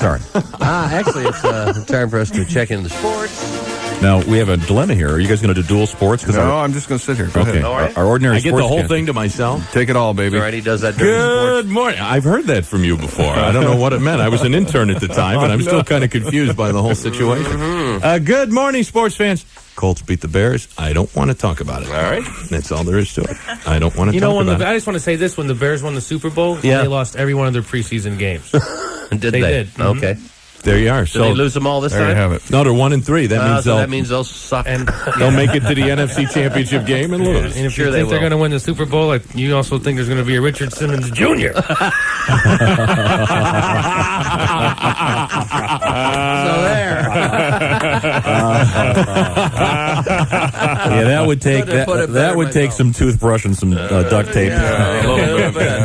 turn. Actually, it's time for us to check in the sports. Now, we have a dilemma here. Are you guys going to do dual sports? No, I'm just going to sit here. Go ahead. Our ordinary I get the sports whole cast- thing to myself. Take it all, baby. All right, he does that during Good morning. I've heard that from you before. I don't know what it meant. I was an intern at the time, and I'm still kind of confused by the whole situation. Good morning, sports fans. Colts beat the Bears. I don't want to talk about it. All right. That's all there is to it. I don't want to talk about it. I just want to say this. When the Bears won the Super Bowl, they lost every one of their preseason games. Did they? did. Mm-hmm. Okay. There you are. Did they lose them all this There time? you have it. No, they're 1-3. That means they'll suck. And they'll make it to the NFC Championship game and lose. if Sure you they think they're will. going to win the Super Bowl, you also think there's going to be a Richard Simmons Jr. So there. Yeah, that would take Couldn't put it that better would take myself. some toothbrush and some duct tape. A little bit.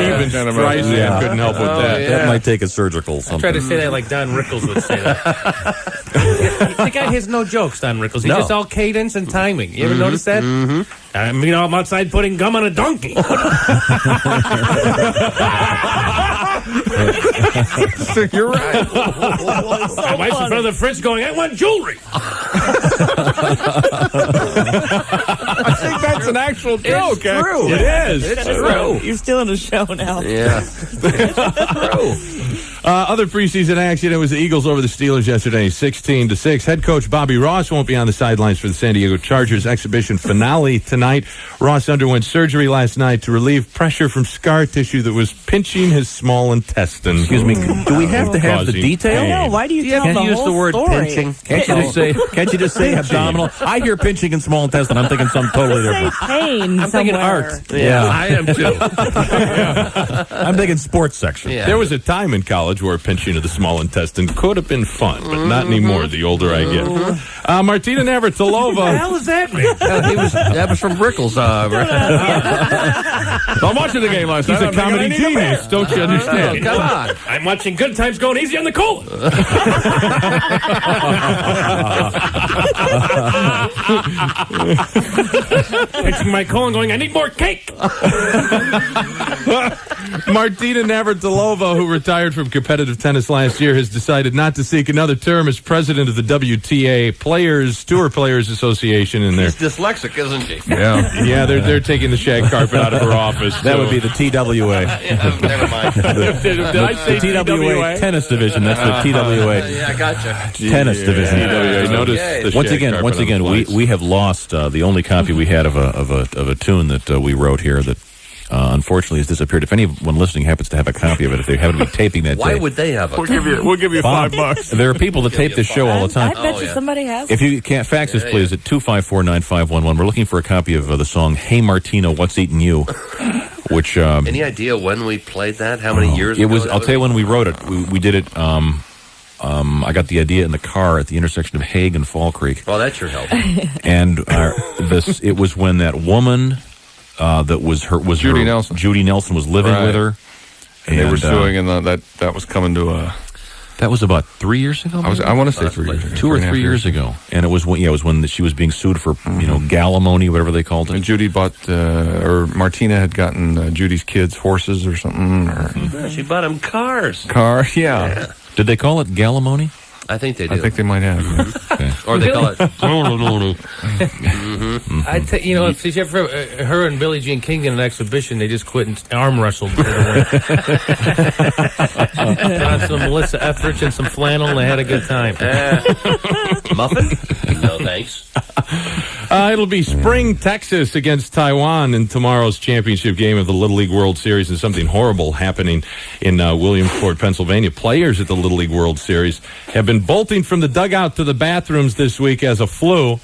Even Streisand couldn't help with that. yeah. That might take a surgical something. Try to say that like Don Rickles would say that. The guy has no jokes, Don Rickles. He's just all cadence and timing. You ever notice that? Mm-hmm. I'm outside putting gum on a donkey. You're right. My wife's in front of the fridge going, I want jewelry. I think that's an actual joke. True. It is. It's true. You're stealing the show now. Yeah. Other preseason action, it was the Eagles over the Steelers yesterday, 16-6. Head coach Bobby Ross won't be on the sidelines for the San Diego Chargers exhibition finale tonight. Ross underwent surgery last night to relieve pressure from scar tissue that was pinching his small intestine. Excuse me, do we have to have the Causing detail? pain. No, why do you tell Can't the use whole the word story? pinching. Can't you just say abdominal? I hear pinching and small intestine. I'm thinking something totally Say different. pain I'm thinking somewhere. art. Yeah, I am too. I'm thinking sports section. Yeah. There was a time in college where pinching of the small intestine could have been fun, but not anymore the older I get. Martina What the Navratilova. hell does that mean? That was from Rickles. I'm watching the game last night. He's a comedy genius, don't you understand? Come on. I'm watching Good Times Going Easy on the Cola. Pitching my colon going, I need more cake. Martina Navratilova, who retired from competitive tennis last year, has decided not to seek another term as president of the WTA Tour Players Association. And She's dyslexic, isn't she? yeah, they're taking the shag carpet out of her office. That would be the TWA. Never mind. Did I say The TWA tennis division. That's the TWA Yeah, I gotcha. tennis division. TWA. Notice the Once shag again, carpet on the flights. we have lost the only copy we had of a tune that we wrote here that unfortunately has disappeared. If anyone listening happens to have a copy of it, if they happen to be taping that Why day, would they have a We'll give you $5. there are people that tape this show all the I time. bet you somebody has. If you can't fax us, please, at 254-9511. We're looking for a copy of the song "Hey Martina, What's Eating You," which Any idea when we played that? How many years it ago? was. I'll tell you when we wrote it. We did it. I got the idea in the car at the intersection of Hague and Fall Creek, Well, that sure helped. and it was when that woman that was Judy her, Nelson. Judy Nelson was living Right. with her, And they were suing, and that was coming to a. That was about 3 years ago. I want to say 3 years ago. 2 or 3 years ago, and it was when she was being sued for galimony, whatever they called And it. Judy or Martina had gotten Judy's kids horses or something, or She bought him cars. car. Yeah. Did they call it galimony? I think they do. I think they might have. Or they call it. If she's ever, her and Billie Jean King in an exhibition, they just quit and arm wrestled. Put on some Melissa Etheridge and some flannel, and they had a good time. Muffin? No, thanks. It'll be Spring, Texas against Taiwan in tomorrow's championship game of the Little League World Series, and something horrible happening in Williamsport, Pennsylvania. Players at the Little League World Series have been bolting from the dugout to the bathrooms this week as a flu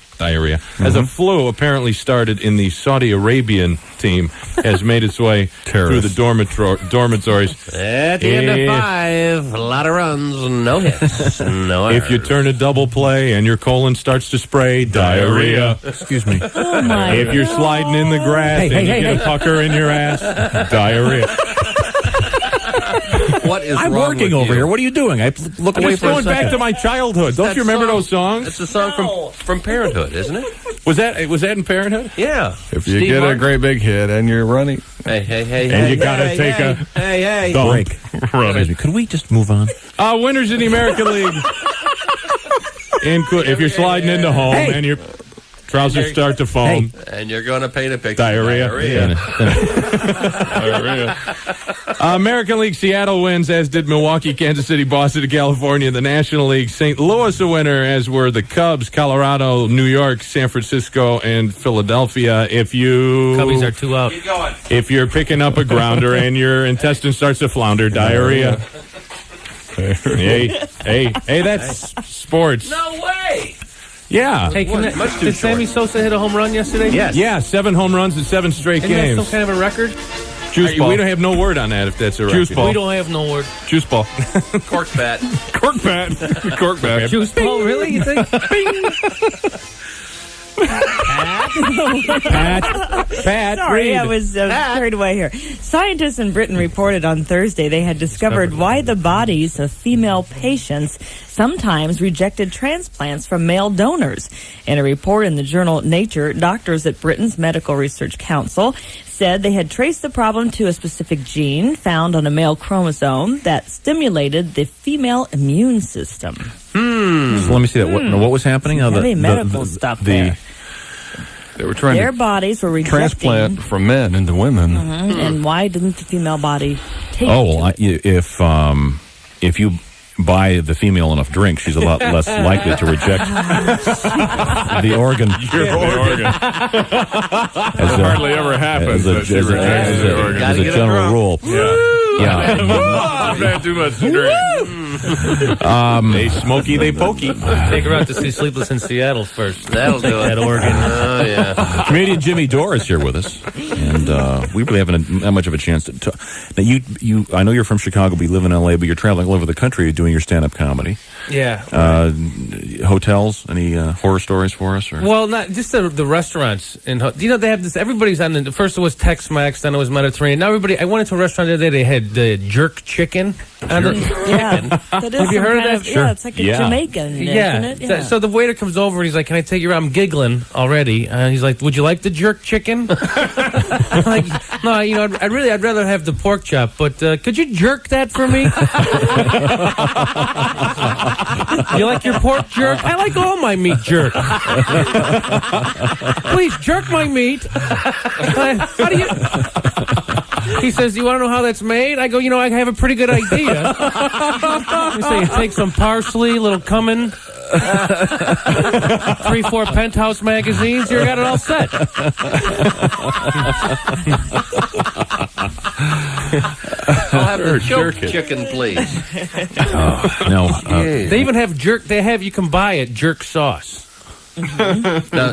apparently started in the Saudi Arabian team, has made its way through the dormitories. At the end of 5, a lot of runs, no hits, no errors. If you turn a double play and your colon starts to spray, diarrhea. Excuse me. Oh my If you're sliding in the grass and you get a pucker in your ass, diarrhea. What is I'm wrong working with over you? here. What are you doing? I look I'm away just for a going back second. to my childhood. Don't you remember those songs? It's a song from Parenthood, isn't it? Was that in Parenthood? Yeah. If you Steve get Martin. a great big hit and you're running, And you gotta take a dump. Break. Excuse me, could we just move on? Winners in the American League. If you're sliding into home and your trousers start to foam. And you're going to paint a picture. Diarrhea. American League, Seattle wins, as did Milwaukee, Kansas City, Boston, and California. In the National League, St. Louis a winner, as were the Cubs, Colorado, New York, San Francisco, and Philadelphia. Cubbies are 2 out. If you're picking up a grounder and your intestine starts to flounder, diarrhea. Hey, that's sports. No way. Yeah. Hey, did Sammy Sosa hit a home run yesterday? Yes. Yeah, 7 home runs in 7 straight Isn't that games. some kind of a record? juice ball. We don't have no word on that if that's a record. Juice ball. We don't have no word. Juice ball. Cork bat. Cork bat. Cork bat. Juice ball, really? You think? Pat, Sorry, read. I was carried away here. Scientists in Britain reported on Thursday they had discovered why the bodies of female patients sometimes rejected transplants from male donors. In a report in the journal Nature, doctors at Britain's Medical Research Council said they had traced the problem to a specific gene found on a male chromosome that stimulated the female immune system. So let me see that. What was happening? Heavy medical stuff there. They were trying Their to bodies were rejecting. transplant from men into women. And why didn't the female body take Oh, to well, if you buy the female enough drink, she's a lot less likely to reject the organ. Your organ. Hardly ever happens that she rejects the organ. As a general rule. Yeah. I've had too much to drink. They smoky, they pokey. Take her out to see Sleepless in Seattle first. That'll do it. That organ. Oh, yeah. Comedian Jimmy Dore is here with us, and we really haven't that much of a chance to talk. Now, I know you're from Chicago, but you live in L.A., but you're traveling all over the country doing your stand-up comedy. Yeah. Hotels? Any horror stories for us? Or? Well, not just the restaurants. They have this. Everybody's on the first. It was Tex-Mex, then it was Mediterranean. Now everybody. I went into a restaurant the other day. They had jerk chicken. Yeah, that is Have you heard of that? Yeah, it's like a Jamaican, isn't it? Yeah. So the waiter comes over and he's like, "Can I take you around?" I'm giggling already. He's like, "Would you like the jerk chicken?" I'm like, no, I'd rather have the pork chop, but could you jerk that for me? You like your pork jerk? I like all my meat jerk. Please jerk my meat. How do you? He says, "You want to know how that's made?" I go, I have a pretty good idea. You say you take some parsley, a little cumin, 3-4 Penthouse magazines, you got it all set. I'll have the jerk chicken, please. They even have jerk. You can buy it jerk sauce.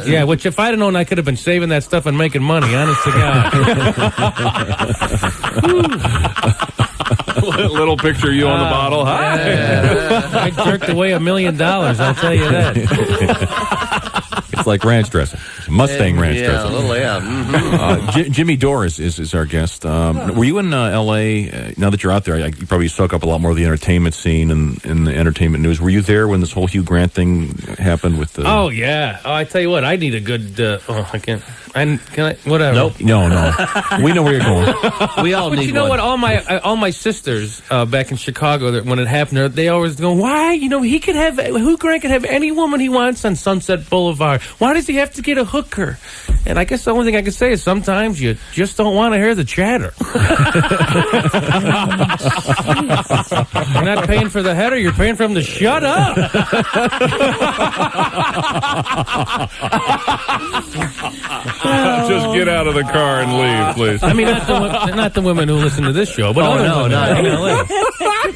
Yeah, which if I'd have known, I could have been saving that stuff and making money. Honest to God. Little picture of you on the bottle. Hi. I jerked away $1 million. I'll tell you that. It's like ranch dressing. Mustang ranch Yeah, dressing. a little, yeah. Mm-hmm. Jimmy Dore is our guest. Were you in L.A.? Now that you're out there, you probably soak up a lot more of the entertainment scene and the entertainment news. Were you there when this whole Hugh Grant thing happened with the... Oh, yeah. I tell you what, I need a good... I can't... Can I? Whatever. Nope. No. We know where you're going. We all But need you know one. what? All my sisters back in Chicago, when it happened, they always go, "Why? He could have Hugh Grant could have any woman he wants on Sunset Boulevard. Why does he have to get a hooker?" And I guess the only thing I can say is sometimes you just don't want to hear the chatter. You're not paying for the header; you're paying for him to shut up. Just get out of the car and leave, please. I mean, not the women who listen to this show, but no, in LA.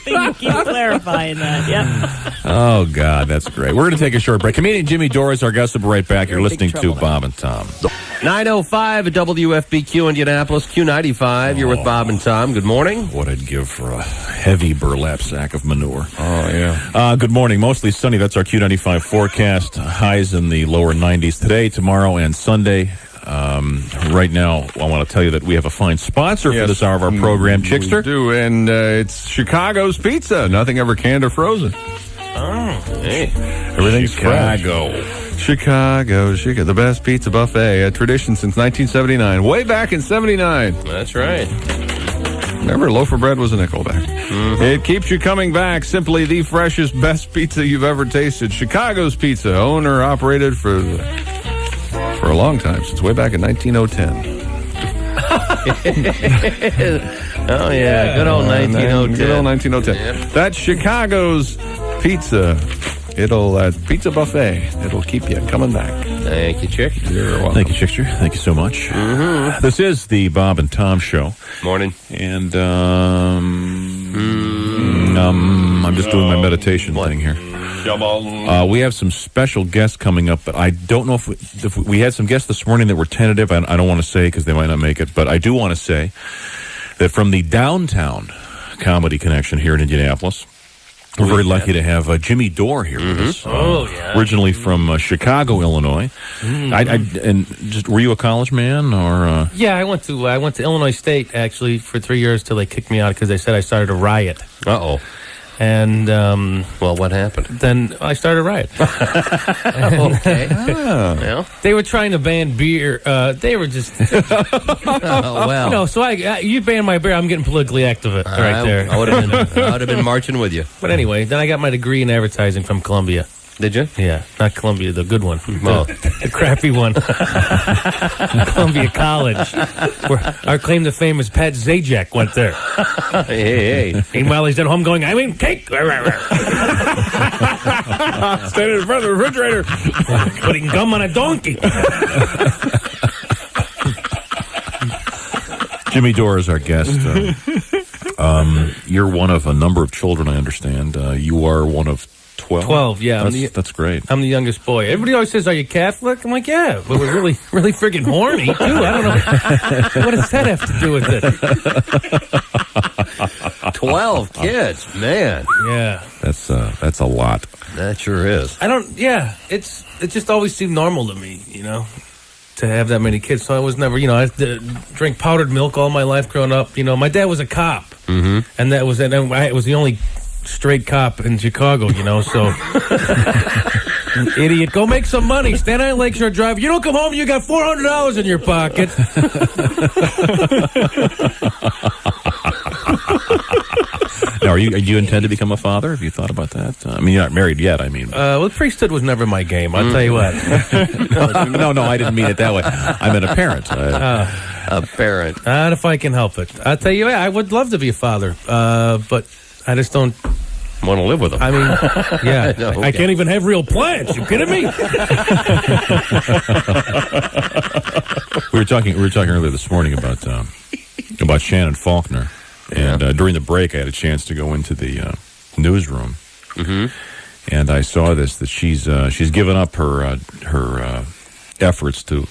You keep clarifying that. Yeah. Oh, God, that's great. We're going to take a short break. Comedian Jimmy Dore is our guest. We'll be right back. You're listening to Bob and Tom. 9:05 at WFBQ Indianapolis, Q95. You're with Bob and Tom. Good morning. What I'd give for a heavy burlap sack of manure. Oh, yeah. Good morning. Mostly sunny. That's our Q95 forecast. Highs in the lower 90s today, tomorrow, and Sunday. Right now, I want to tell you that we have a fine sponsor for this hour of our program, Chickster. We do, and it's Chicago's Pizza. Nothing ever canned or frozen. Oh, hey. Everything's Chicago. fresh. Chicago, the best pizza buffet, a tradition since 1979. Way back in 79. That's right. Remember, a loaf of bread was a nickel back. It keeps you coming back. Simply the freshest, best pizza you've ever tasted. Chicago's Pizza, owner operated for a long time, since way back in 1910. Oh, yeah. Good old 1910. Good old 1910. Yep. That's Chicago's Pizza. Pizza buffet. It'll keep you coming back. Thank you, Chick. You're welcome. Thank you, Chickster. Thank you so much. This is the Bob and Tom Show. Morning. And I'm just doing my meditation thing here. We have some special guests coming up, but I don't know if we had some guests this morning that were tentative. I don't want to say because they might not make it, but I do want to say that from the Downtown Comedy Connection here in Indianapolis, we're very lucky to have Jimmy Dore here with us. Originally from Chicago, Illinois. Were you a college man or? Yeah, I went to Illinois State actually for 3 years till they kicked me out because they said I started a riot. Uh-oh. And well, what happened? Then I started a riot. Okay. Well, they were trying to ban beer. They were just, well. So you ban my beer, I'm getting politically active right there. I would have been marching with you. But anyway, then I got my degree in advertising from Columbia. Did you? Yeah, not Columbia, the good one. Well. The crappy one. Columbia College. Where our claim to fame is Pat Zajac went there. Hey. Meanwhile, he's at home going, I mean, cake. Standing in front of the refrigerator. Putting gum on a donkey. Jimmy Dore is our guest. You're one of a number of children, I understand. You are one of 12? 12, yeah. That's great. I'm the youngest boy. Everybody always says, are you Catholic? I'm like, yeah, but we're really, really friggin' horny, too. I don't know. What does that have to do with it? 12 kids, man. Yeah. That's a lot. That sure is. It just always seemed normal to me, to have that many kids. So I was never, I had to drink powdered milk all my life growing up. My dad was a cop. And I was the only straight cop in Chicago, so idiot, go make some money, stand on Lakeshore Drive, you don't come home, you got $400 in your pocket. Now, do you intend to become a father? Have you thought about that? You're not married yet, Well, priesthood was never my game, I'll tell you what. No, I didn't mean it that way. I meant a parent. A parent. Not if I can help it. I'll tell you what, I would love to be a father, but I just don't want to live with them. Yeah. No, okay. I can't even have real plants. You kidding me? We were talking earlier this morning about Shannon Faulkner, and during the break, I had a chance to go into the newsroom, and I saw that she's given up her efforts to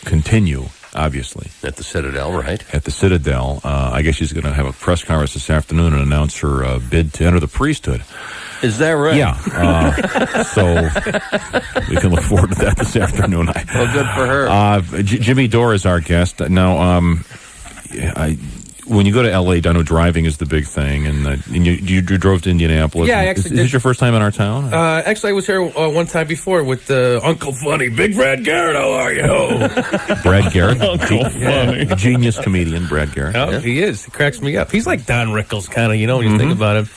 continue. Obviously. At the Citadel, right? At the Citadel. I guess she's going to have a press conference this afternoon and announce her bid to enter the priesthood. Is that right? Yeah. So we can look forward to that this afternoon. Well, good for her. Jimmy Dore is our guest. Now, when you go to L.A., I know driving is the big thing, and you drove to Indianapolis. Yeah, is this your first time in our town? Actually, I was here one time before with Uncle Funny. Big Brad Garrett, how are you? Brad Garrett? Uncle Funny. Genius comedian, Brad Garrett. Oh, he is. He cracks me up. He's like Don Rickles, kind of, when you think about him.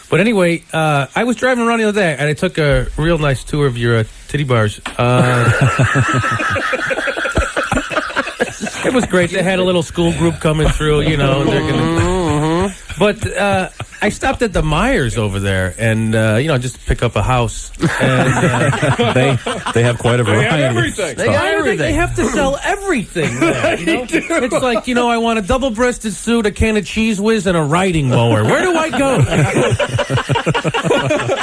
But anyway, I was driving around the other day, and I took a real nice tour of your titty bars. It was great. They had a little school group coming through, and they're gonna. But I stopped at the Myers over there, and just pick up a house. And they have quite a variety. They have everything. They got everything. They have to sell everything. There, It's like I want a double-breasted suit, a can of Cheese Whiz, and a riding mower. Where do I go?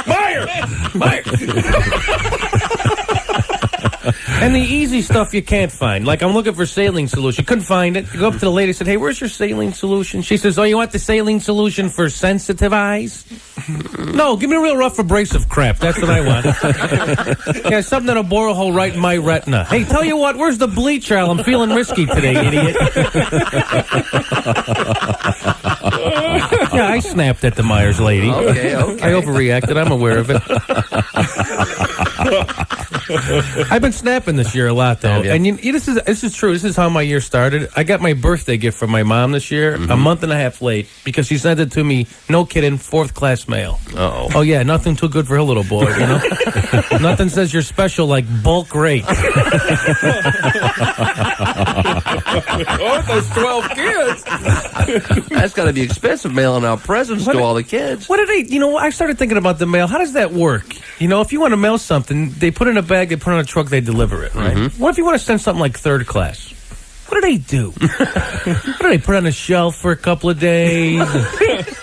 Meyer. And the easy stuff you can't find. Like, I'm looking for saline solution. Couldn't find it. You go up to the lady and said, hey, where's your saline solution? She says, oh, you want the saline solution for sensitive eyes? No, give me a real rough abrasive crap. That's what I want. Yeah, something that'll bore a hole right in my retina. Hey, tell you what, where's the bleach aisle? I'm feeling risky today, idiot. Yeah, I snapped at the Myers lady. Okay. I overreacted. I'm aware of it. I've been snapping this year a lot, though. And this is true. This is how my year started. I got my birthday gift from my mom this year, a month and a half late, because she sent it to me, no kidding, 4th class mail. Uh-oh. Oh, yeah, nothing too good for her little boy, you know? Nothing says you're special like bulk rate. Oh, those 12 kids. That's got to be expensive mailing out presents to all the kids. What did I started thinking about the mail. How does that work? You know, if you want to mail something, they put it in a bag, they put it on a truck, they deliver it, right? What if you want to send something like 3rd class? What do they do? What do they put on a shelf for a couple of days?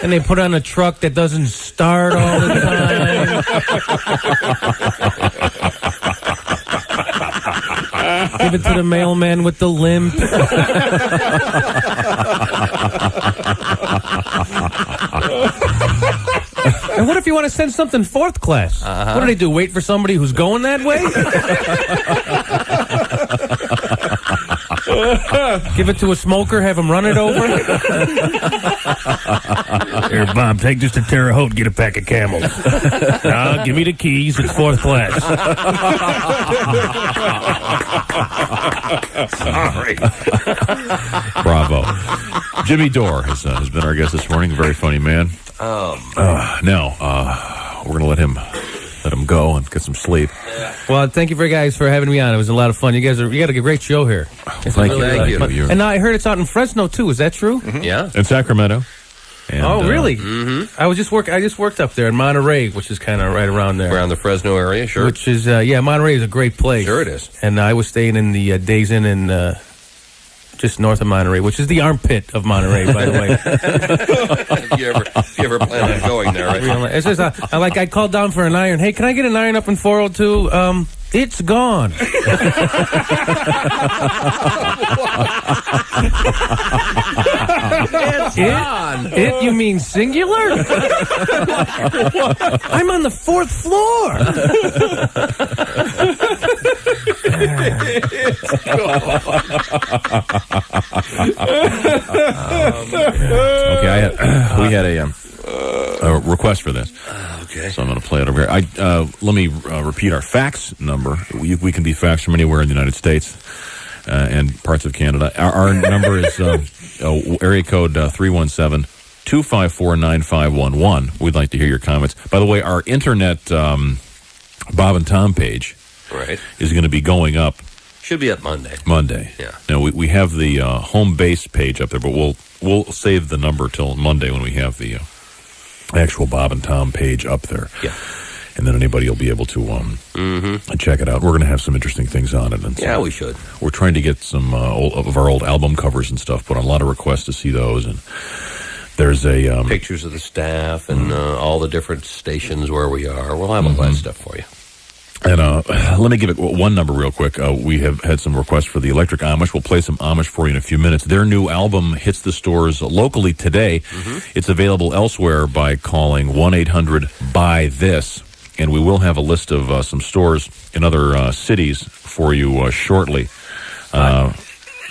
And they put on a truck that doesn't start all the time? Give it to the mailman with the limp. And what if you want to send something 4th class? What do they do? Wait for somebody who's going that way? Give it to a smoker, have him run it over? Here, Bob, take this to Terre Haute, get a pack of Camels. Give me the keys, it's 4th class. Sorry. Bravo. Jimmy Dore has been our guest this morning. Very funny man. Now, we're going to let him go and get some sleep. Well, thank you guys for having me on. It was a lot of fun. You got a great show here. Thank you. And I heard it's out in Fresno too. Is that true? Yeah. In Sacramento. And, really? I just worked up there in Monterey, which is kind of right around there. Around the Fresno area, sure. Which is Monterey is a great place. Sure it is. And I was staying in the Days Inn in just north of Monterey, which is the armpit of Monterey, by the way. If you ever plan on going there, right? It's just, I called down for an iron. Hey, can I get an iron up in 402? It's gone. It's gone. It? You mean singular? I'm on the 4th floor. Okay, we had a request for this. Okay. So I'm going to play it over here. Let me repeat our fax number. We can be faxed from anywhere in the United States and parts of Canada. Our number is area code 317-254-9511. We'd like to hear your comments. By the way, our internet Bob and Tom page is going to be going up. Should be up Monday. Yeah. Now we have the home base page up there, but we'll save the number till Monday when we have the actual Bob and Tom page up there. Yeah. And then anybody will be able to check it out. We're going to have some interesting things on it. And yeah, we should. We're trying to get some of our old album covers and stuff, put on a lot of requests to see those. And there's a pictures of the staff and all the different stations where we are. We'll have all that stuff for you. And let me give it one number real quick. We have had some requests for the Electric Amish. We'll play some Amish for you in a few minutes. Their new album hits the stores locally today. It's available elsewhere by calling 1-800-BUY-THIS. And we will have a list of some stores in other cities for you shortly. Well,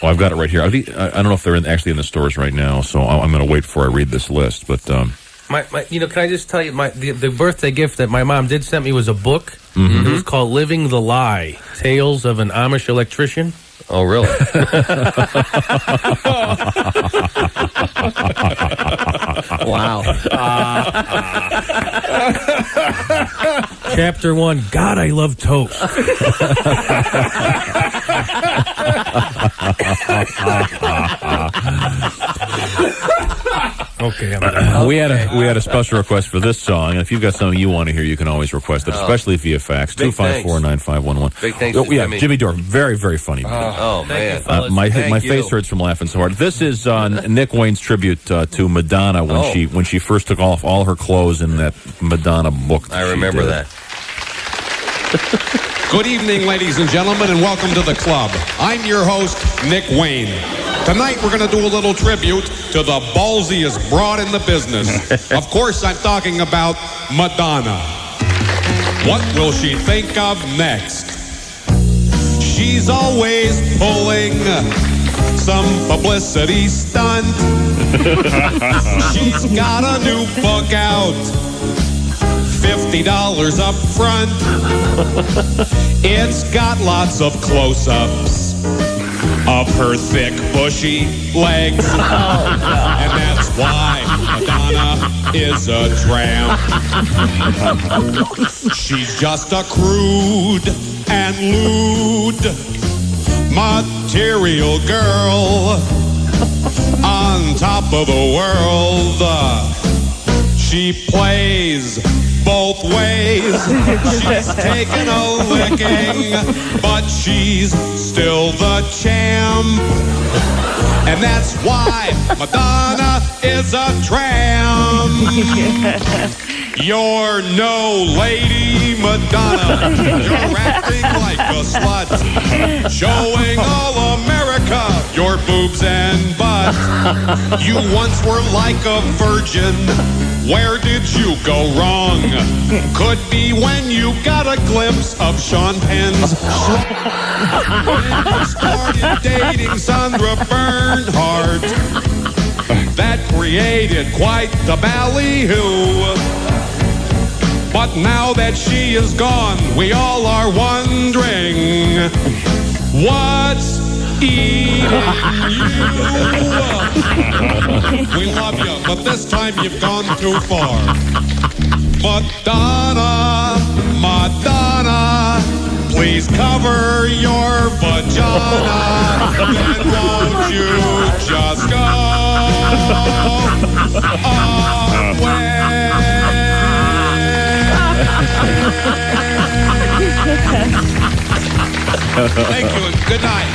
I've got it right here. I don't know if they're actually in the stores right now, so I'm going to wait before I read this list. But can I just tell you, the birthday gift that my mom did send me was a book. It was called Living the Lie, Tales of an Amish Electrician. Oh, really? Wow. Chapter 1, God, I love toast. Okay. We had a special request for this song, and if you've got something you want to hear, you can always request it, especially via fax. 254-9511. Big thanks to Jimmy. Jimmy Dore, very, very funny. Oh man, my face hurts from laughing so hard. This is Nick Wayne's tribute to Madonna when she first took off all her clothes in that Madonna book. I remember that. Good evening, ladies and gentlemen, and welcome to the club. I'm your host, Nick Wayne. Tonight we're going to do a little tribute to the ballsiest broad in the business. Of course, I'm talking about Madonna. What will she think of next? She's always pulling some publicity stunt. She's got a new book out $50 up front. It's got lots of close-ups of her thick, bushy legs. And that's why Madonna is a tramp. She's just a crude and lewd material girl on top of the world. She plays both ways. She's taken a licking, but she's still the champ. And that's why Madonna is a tramp. You're no lady Madonna. You're acting like a slut, showing all America your boobs and butt. You once were like a virgin. Where did you go wrong? Could be when you got a glimpse of Sean Penn's when you started dating Sandra Bernhardt. That created quite the ballyhoo. But now that she is gone, we all are wondering what's eating you. We love you, but this time you've gone too far. Madonna, Madonna, please cover your vagina. And won't you just go away? Thank you and good night.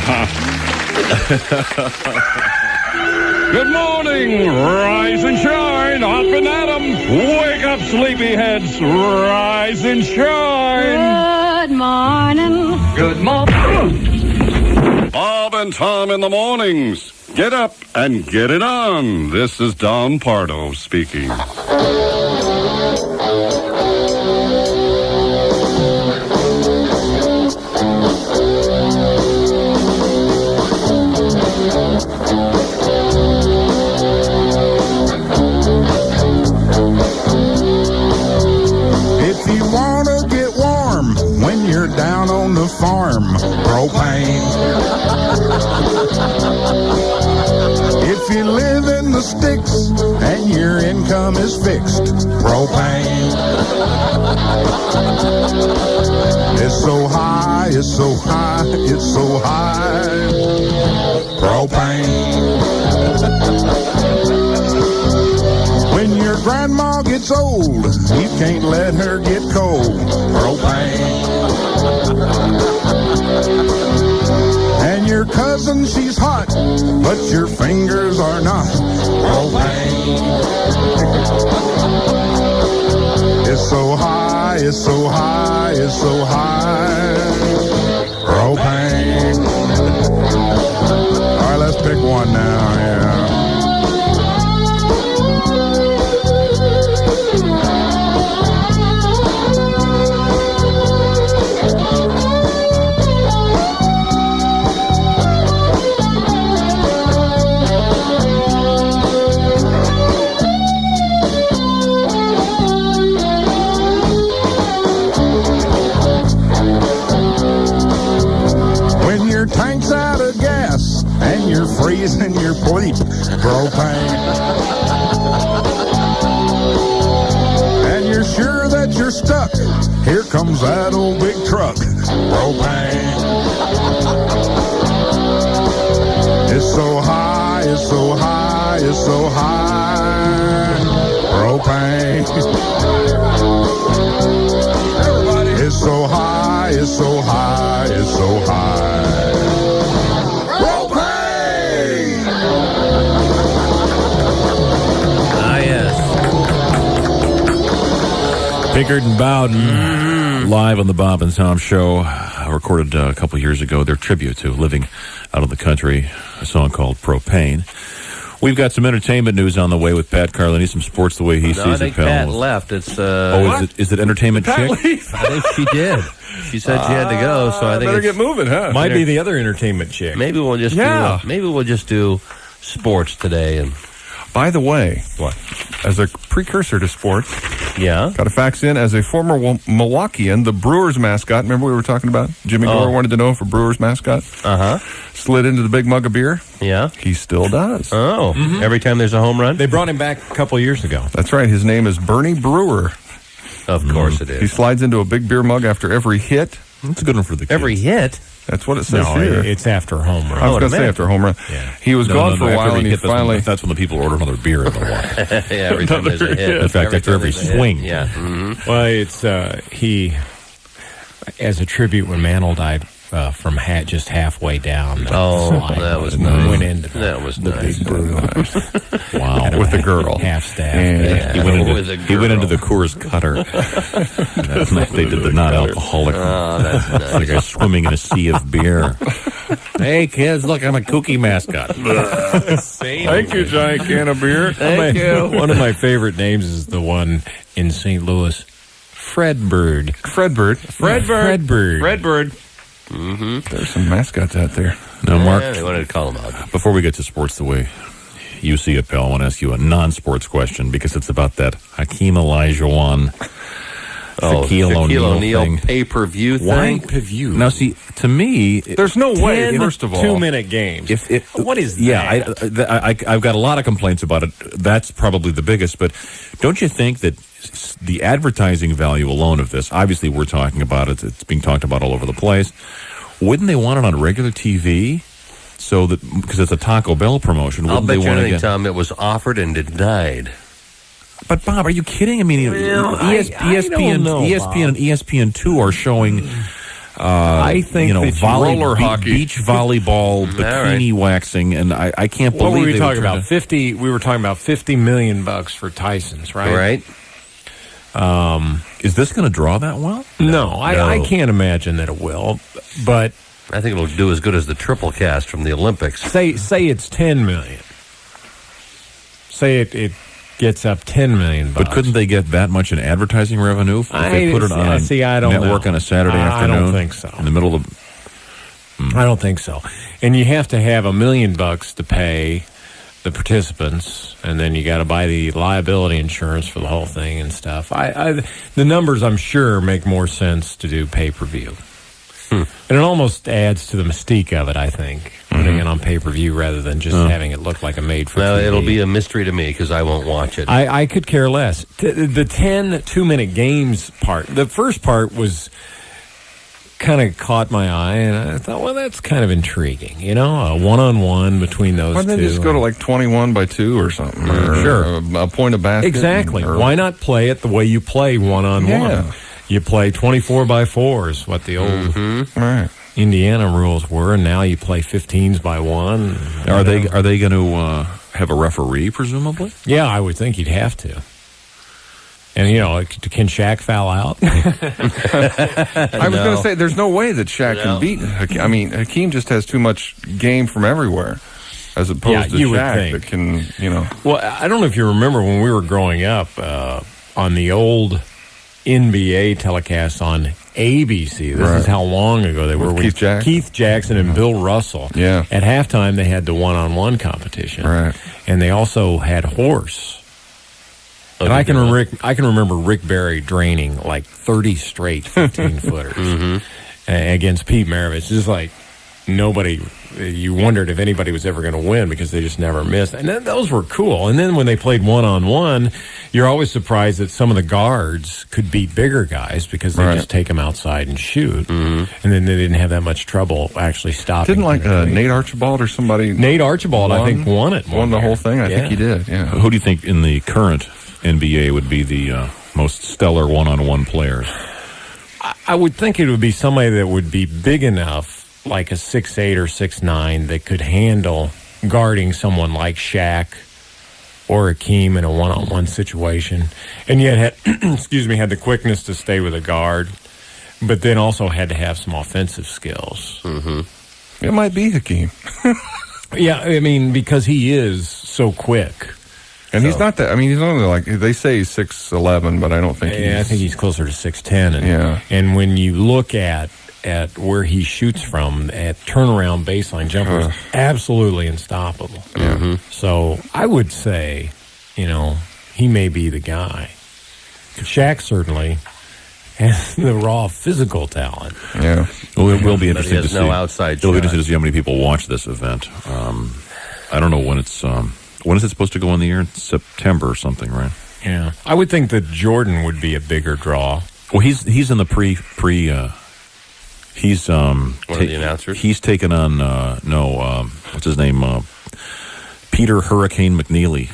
Good morning, rise and shine, up and at 'em. Wake up, sleepyheads, rise and shine. Good morning. Good morning. Bob and Tom in the mornings. Get up and get it on. This is Don Pardo speaking. If you want to get warm when you're down on the farm, propane. If you live in the sticks and your income is fixed, propane. It's so high, it's so high, it's so high, propane. When your grandma gets old, you can't let her get cold, propane. And your cousin, she's hot, but your fingers are not, propane. It's so high, it's so high, it's so high, propane. All right, let's pick one now, yeah. Tank's out of gas and you're freezing your bleep, propane. And you're sure that you're stuck. Here comes that old big truck, propane. It's so high, it's so high, it's so high, propane. Everybody, it's so high, it's so high, it's so high. Pickard and Bowden, live on the Bob and Tom Show, recorded a couple years ago, their tribute to Living Out in the Country, a song called Propane. We've got some entertainment news on the way with Pat Carlini, some sports the way he sees I think it, pal. Pat left. It's is it entertainment chick? I think she did. She said she had to go, so I think better get moving, huh? Might be the other entertainment chick. maybe we'll just do sports today and By the way, What? as a precursor to sports, Yeah. got a fax in. As a former Milwaukeean, the Brewers mascot, remember we were talking about? Jimmy Dore wanted to know if a Brewers mascot slid into the big mug of beer. Yeah. He still does. Oh, every time there's a home run? They brought him back a couple years ago. That's right. His name is Bernie Brewer. Of course it He is. slides into a big beer mug after every hit. That's a good one for the kids. Every hit? That's what it says No, here. it's after a home run. I was going to say after a home run. Yeah. He was gone for a after while, every and he hit, finally... That's when the people order another beer in Milwaukee. Yeah, every time there's a hit. In fact, after time every there's a hit. swing. Yeah. Well, it's he, as a tribute when Mantle died from just halfway down. Oh, that was nice. Went into That was nice. Wow. with the girl. half staff. Yeah. He went With a into, he went into the girl. Coors Cutter. That night they did the non-alcoholic. Oh, that's nice. Like a swimming in a sea of beer. Hey, kids, look, I'm a kooky mascot. Thank you, giant can of beer. Thank you. One of my favorite names is the one in St. Louis, Fredbird. Fredbird. Fredbird. Redbird. There's some mascots out there. Now, Mark, Yeah, they wanted to call him out. before we get to sports the way you see it, pal, I want to ask you a non-sports question because it's about that Hakeem Olajuwon, Shaquille O'Neal thing. pay-per-view Why? thing. Now, see, to me, There's no way, 10 first of all. 2-minute games. What is that? I've got a lot of complaints about it. That's probably the biggest. But don't you think that the advertising value alone of this, obviously we're talking about it, it's being talked about all over the place. Wouldn't they want it on regular TV? So that, because it's a Taco Bell promotion, I'll wouldn't bet they you want to anything, get... Tom, it was offered and denied. But Bob, are you kidding? I mean, I don't know, ESPN and ESPN2 are showing... I think that roller hockey, beach volleyball, bikini waxing, and I can't believe What were we they talking would about? 50. We were talking about $50 million for Tyson's, right? Right? Is this going to draw that well? No, I can't imagine that it will. But I think it'll do as good as the triple cast from the Olympics. say it's $10 million. Say it gets up $10 million. But couldn't they get that much in advertising revenue if they put it on a I don't network know. on a Saturday afternoon? I don't think so. In the middle of I don't think so. And you have to have $1 million to pay the participants, and then you got to buy the liability insurance for the whole thing and stuff. The numbers, I'm sure, make more sense to do pay-per-view. And it almost adds to the mystique of it, I think, putting it on pay-per-view rather than just having it look like a made-for-TV. Well, it'll be a mystery to me because I won't watch it. I could care less. The 10 2-minute games part, the first part was kind of caught my eye, and I thought, well, that's kind of intriguing. You know, a one-on-one between those Why two. don't they just go to like 21 by 2 or something? Or Sure. a point of basket. Exactly. Or- Why not play it the way you play one-on-one? Yeah. You play 24 by 4s, what the old Right. Indiana rules were, and now you play 15s by 1. Are they going to have a referee, presumably? Yeah, I would think you'd have to. And, you know, can Shaq foul out? I was going to say, there's no way that Shaq can beat Hakeem. I mean, Hakeem just has too much game from everywhere, as opposed to you would Shaq think. that can, you know. Well, I don't know if you remember when we were growing up on the old NBA telecast on ABC. This is how long ago they were. With Keith Jackson. Keith Jackson and Bill Russell. Yeah. At halftime, they had the one-on-one competition. Right. And they also had horse. And I can remember Rick Barry draining like 30 straight 15-footers against Pete Maravich. Just like nobody, you wondered if anybody was ever going to win because they just never missed. And then, those were cool. And then when they played one-on-one, you're always surprised that some of the guards could beat bigger guys because they just take them outside and shoot. And then they didn't have that much trouble actually stopping. Didn't like Nate Archibald or somebody? Nate Archibald, I think, won it. Won the whole thing? I think he did, yeah. Who do you think in the current NBA would be the most stellar one-on-one players? I would think it would be somebody that would be big enough, like a 6'8" or 6'9", that could handle guarding someone like Shaq or Hakeem in a one-on-one situation, and yet had, had the quickness to stay with a guard, but then also had to have some offensive skills. It might be Hakeem. Yeah, I mean, because he is so quick. And he's not that, I mean, he's only like, they say he's 6'11", but I don't think I think he's closer to 6'10". Yeah. And when you look at at where he shoots from at turnaround baseline jumpers, absolutely unstoppable. So I would say, he may be the guy. Shaq certainly has the raw physical talent. Yeah. Well, it will be interesting to see. No outside It'll be interesting to see how many people watch this event. I don't know when it's. When is it supposed to go on the air? In September or something, right? Yeah. I would think that Jordan would be a bigger draw. Well, he's in the pre. He's one of the announcers. He's taken on what's his name? Peter Hurricane McNeely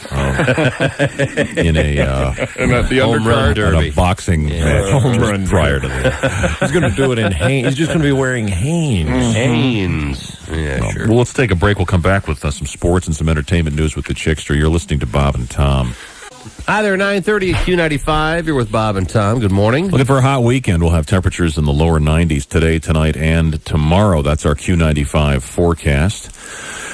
in the home run derby, in a boxing match prior to that. He's going to do it in Hanes. He's just going to be wearing Hanes. Hanes. Yeah, sure. Well, let's take a break. We'll come back with some sports and some entertainment news with the Chickster. You're listening to Bob and Tom. Hi there, 9:30 at Q95. You're with Bob and Tom. Good morning. Looking for a hot weekend. We'll have temperatures in the lower 90s today, tonight, and tomorrow. That's our Q95 forecast.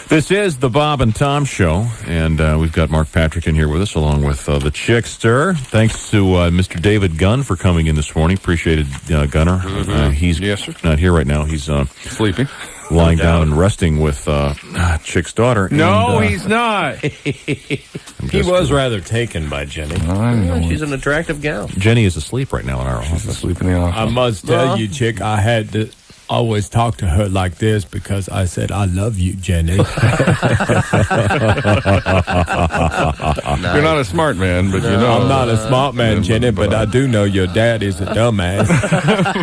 This is the Bob and Tom Show, and we've got Mark Patrick in here with us, along with the Chickster. Thanks to Mr. David Gunn for coming in this morning. Appreciate it, Gunner. He's not here right now. He's sleeping, lying down and resting with Chick's daughter. No, he's not. He was rather taken by Jenny. She's an attractive gal. Jenny is asleep right now in our office. Asleep in the office. I must tell you, Chick, I had to always talk to her like this because I said, I love you, Jenny. You're not a smart man, but I'm not a smart man, Jenny, but I do know your dad is a dumbass.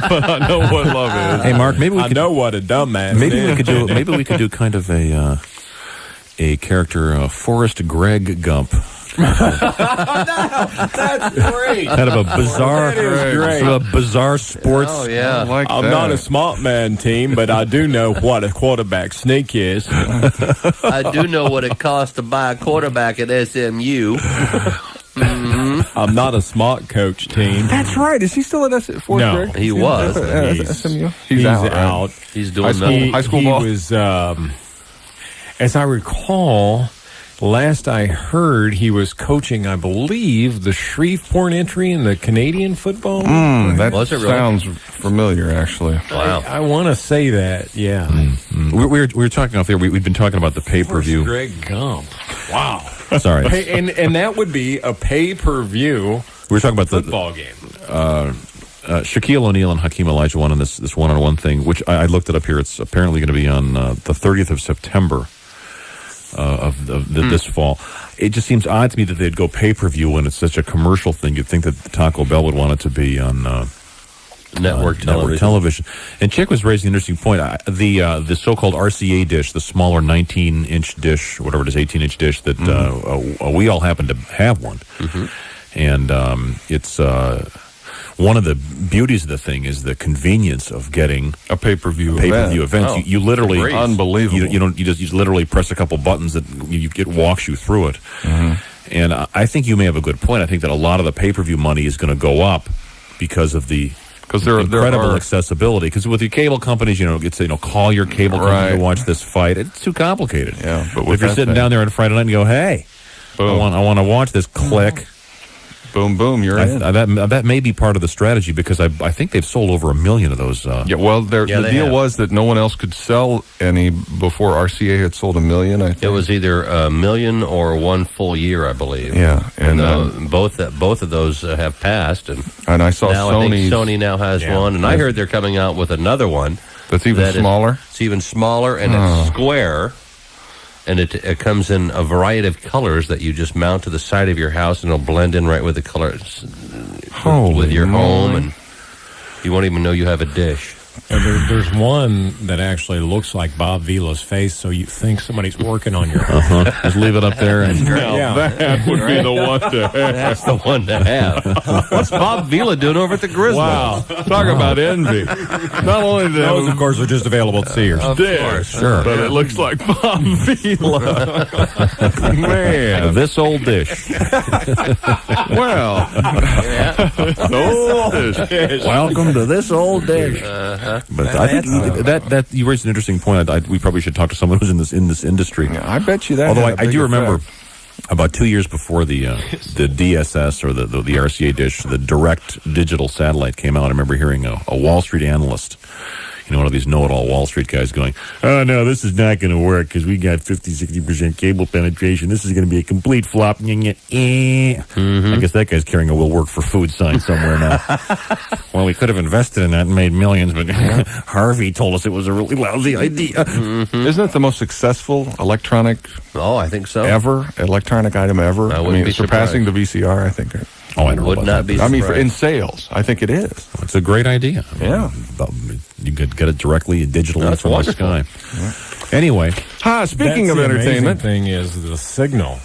But I know what love is. Hey, Mark, maybe we I know what a dumbass maybe is. we could do kind of a character, Forrest Gregg Gump. That's great. Kind of a bizarre, great. Sort of bizarre sports. Oh, yeah. I'm not a smart man, team, but I do know what a quarterback sneak is. I do know what it costs to buy a quarterback at SMU. I'm not a smart coach, team. That's right. Is he still at Fort No. Gregg? He was. SMU. He's out. out. He's doing nothing. High school he ball. was, as I recall, last I heard, he was coaching, I believe, the Shreveport entry in the Canadian football. That Was it really? sounds familiar, actually. Wow. I want to say that, yeah. We were talking off there. We've been talking about the pay-per-view. Greg Gump. Wow. Sorry. And that would be a pay-per-view We were talking about the football game. Shaquille O'Neal and Hakeem Olajuwon on this one-on-one thing, which I looked it up here. It's apparently going to be on the 30th of September this fall. It just seems odd to me that they'd go pay-per-view when it's such a commercial thing. You'd think that Taco Bell would want it to be on Network television. And Chick was raising an interesting point. The so-called RCA dish, the smaller 19-inch dish, whatever it is, 18-inch dish that we all happen to have one. And it's one of the beauties of the thing is the convenience of getting A pay-per-view event. Oh, You literally unbelievable. You just literally press a couple buttons that it walks you through it. And I think you may have a good point. I think that a lot of the pay-per-view money is going to go up because of the incredible accessibility. Because with your cable companies, it's call your cable company to watch this fight. It's too complicated. Yeah, but if you're sitting down there on Friday night and go, hey, boom. I want to watch this. Click. Boom, boom, you're in. That may be part of the strategy because I think they've sold over 1 million of those. The deal was that no one else could sell any before RCA had sold 1 million, I think. It was either 1 million or 1 full year, I believe. Yeah. And both of those have passed. And I saw Sony now has one. And I heard they're coming out with another one. That's even smaller? It's even smaller, and it's square. And it comes in a variety of colors that you just mount to the side of your house, and it'll blend in right with the colors with your home, and you won't even know you have a dish. There's one that actually looks like Bob Vila's face, so you think somebody's working on your home. Just leave it up there. And that would be the one to have. That's the one to have. What's Bob Vila doing over at the Griswold? Wow. Talk about envy. Not only those, of course, are just available at Sears. Of course. Sure. But it looks like Bob Vila. Man. This old dish. Well. Old dish. Welcome to this old dish. But I think that you raised an interesting point. We probably should talk to someone who's in this industry. Yeah, I bet you that. Although I do remember about 2 years before the DSS or the RCA dish, the direct digital satellite came out. I remember hearing a Wall Street analyst one of these know-it-all Wall Street guys going, "Oh no, this is not going to work because we got 50-60% cable penetration. This is going to be a complete flop." I guess that guy's carrying a "will work for food" sign somewhere now. Well, we could have invested in that and made millions, but Harvey told us it was a really lousy idea. Isn't it the most successful electronic? Oh, I think so. Electronic item ever. I wouldn't be surpassing the VCR, I think. Oh, I don't Would know not about be that. I mean, surprised. in sales, I think it is. It's a great idea. Yeah. You could get it directly digitally That's from the wonderful. sky. Anyway, Speaking That's of the entertainment, amazing thing is the signal.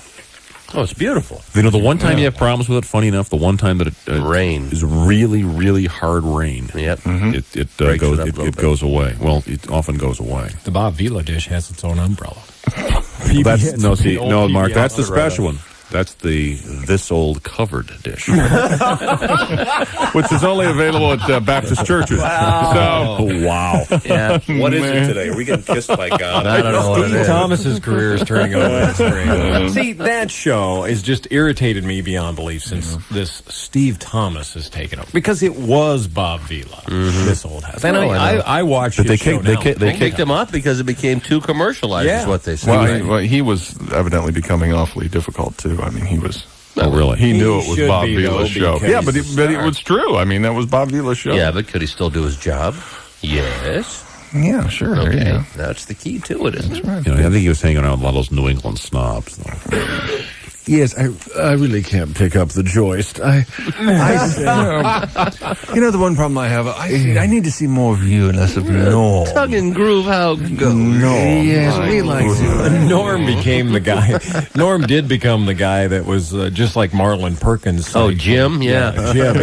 Oh, it's beautiful. the one time you have problems with it, funny enough, the one time that it Rain. is really, really hard rain, Yep. it Breaks goes it up a it little bit. goes away. Well, it often goes away. The Bob Vila dish has its own umbrella. That's the old Mark. PBS That's the umbrella. special one. That's the this old covered dish. which is only available at Baptist churches. Oh, wow. Yeah. What is it today? Are we getting kissed by God? I don't know what it Steve is. Thomas's career is turning over its grave. See, that show has just irritated me beyond belief since this Steve Thomas has taken over. Because it was Bob Vila, this old house. And Oh, I know. I watched But his they show kicked- they now. kicked- They kicked him off because it became too commercialized, Yeah. is what they said. Well, he was evidently becoming awfully difficult too. I mean, he was. Oh, really? He knew it was should Bob be, Vila's though, show. because Yeah, but he's it was true. I mean, that was Bob Vila's show. Yeah, but could he still do his job? Yes. Yeah, sure. There you Okay. go. That's the key to it, isn't it? Right. I think he was hanging around with a lot of those New England snobs. Though. Yes, I really can't pick up the joist. The one problem I have, I need to see more of you and less of Norm. Tongue and groove, how go? Norm. Yes, we like to. Norm became the guy. Norm did become the guy that was just like Marlon Perkins. Oh, Jim? Yeah. Jim,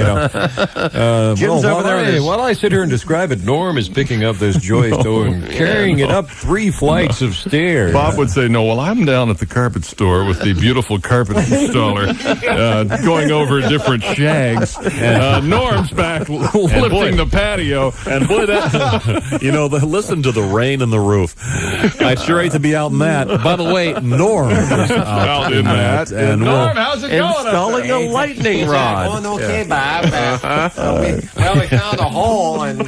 Jim's over there. While I sit here and describe it, Norm is picking up this joist and carrying it up 3 flights of stairs. Bob would say, "No, well, I'm down at the carpet store with the beautiful carpet installer, going over different shags. Norm's back lifting the patio." And boy, that listen to the rain and the roof. I'd sure hate to be out in that. By the way, Norm is Out in that. and Norm, how's it going? Installing a lightning rod. Okay, Bob. We found a hole, and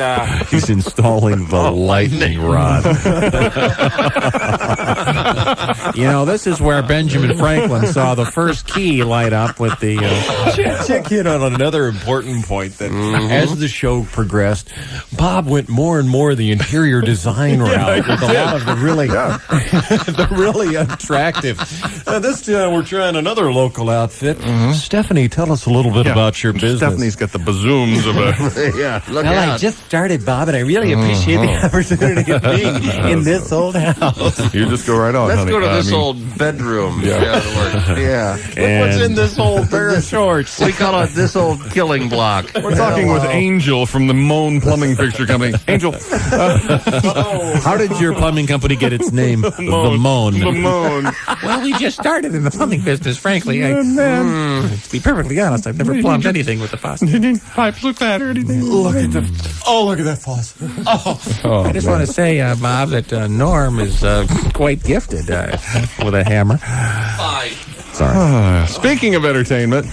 he's installing the lightning rod. This is where Benjamin Franklin saw the first key light up with the. Check in on another important point that as the show progressed, Bob went more and more the interior design route with a lot of the really, the really attractive. We're trying another local outfit. Stephanie, tell us a little bit about your business. Stephanie's got the bazooms of a. Yeah, look Well, I out. just started, Bob, and I really appreciate the opportunity of being in this old house. You just go right on, Let's honey. go to I this mean, old bedroom. Yeah. Yeah. What's in this old pair of shorts? We call it this old killing block. We're talking with Angel from the Moan Plumbing Fixture Company. Angel. How did your plumbing company get its name? The Moan. The Moan. Well, we just started in the plumbing business, frankly. To be perfectly honest, I've never plumbed anything with the faucet. Pipes look that or anything? look at that faucet. I just want to say, Bob, that Norm is quite gifted with a hammer. Fine. Sorry. Speaking of entertainment.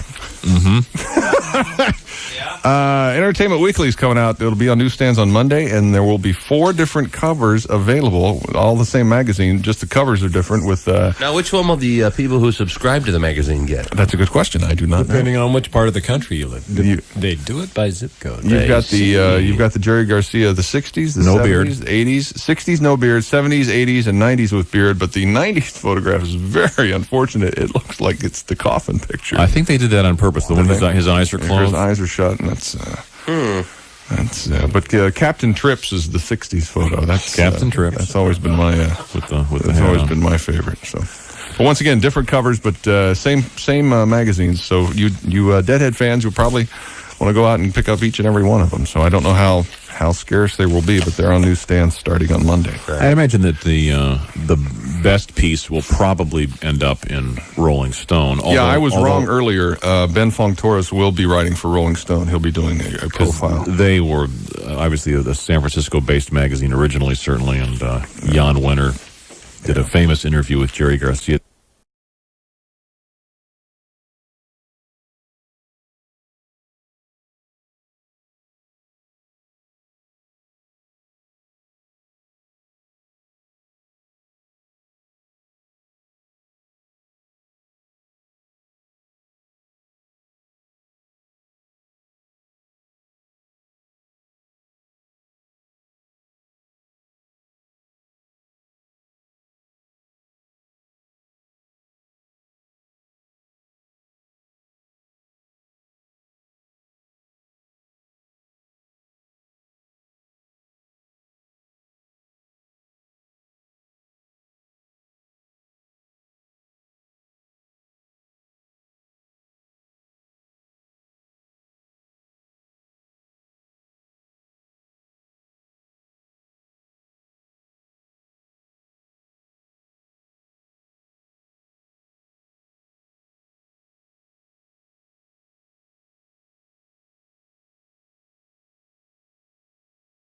Entertainment Weekly is coming out. It'll be on newsstands on Monday, and there will be 4 different covers available, all the same magazine, just the covers are different with... Now, which one will the people who subscribe to the magazine get? That's a good question. I do not know. Depending on which part of the country you live. You- They do it by zip code. You've got the Jerry Garcia of the 60s, the No 70s, beard. 80s, 60s no beard, 70s, 80s, and 90s with beard, but the 90s photograph is very unfortunate. It looks like it's the coffin picture. I think they did that on purpose. The one his eyes are His closed. eyes are shut, and that's... But Captain Trips is the 60s photo. That's Captain Trips. That's always been my with the that's hair always on. been my favorite. So, but once again, different covers, but same magazines. So you Deadhead fans will probably want to go out and pick up each and every one of them. So I don't know how scarce they will be, but they're on newsstands starting on Monday. I imagine that the best piece will probably end up in Rolling Stone. Yeah, I was wrong earlier. Ben Fong Torres will be writing for Rolling Stone. He'll be doing a profile. They were obviously the San Francisco-based magazine originally, certainly, and Jan Wenner did a famous interview with Jerry Garcia.